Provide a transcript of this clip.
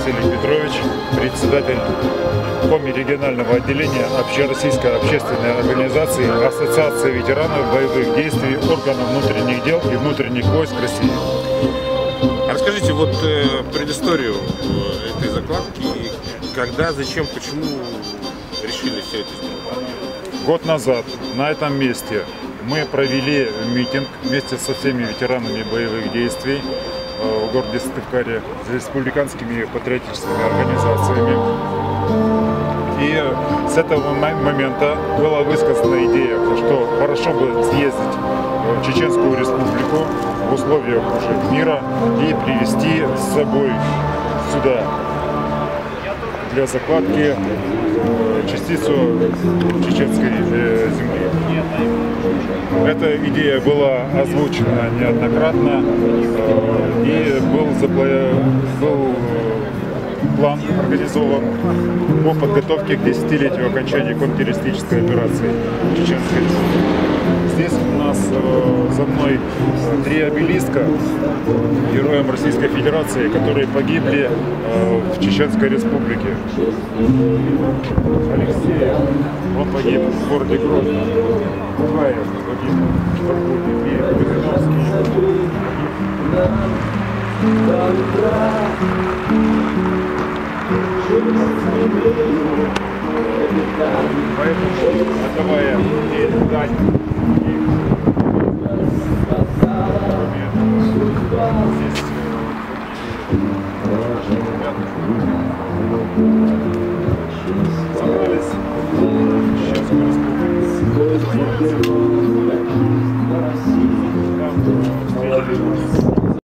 Василий Петрович, председатель Коми регионального отделения Общероссийской общественной организации Ассоциации ветеранов боевых действий органов внутренних дел и внутренних войск России. Расскажите вот предысторию этой закладки, когда, зачем, почему решили все это сделать? Год назад на этом месте мы провели митинг вместе со всеми ветеранами боевых действий в городе Сыктывкаре, с республиканскими патриотическими организациями. И с этого момента была высказана идея, что хорошо бы съездить в Чеченскую Республику в условиях уже мира и привезти с собой сюда для закладки частицу чеченской земли. Эта идея была озвучена неоднократно, и был план организован по подготовке к 10-летию окончания контртеррористической операции в Чеченской Республике. Здесь у нас за мной 3 обелиска героям Российской Федерации, которые погибли в Чеченской Республике. Алексей, он погиб в городе Грозный. Бухаев погиб в Иркутске. И Кузнецовский Поэтому, отдавая дань здесь собрались в Чеченскую Республику. Там встретили нас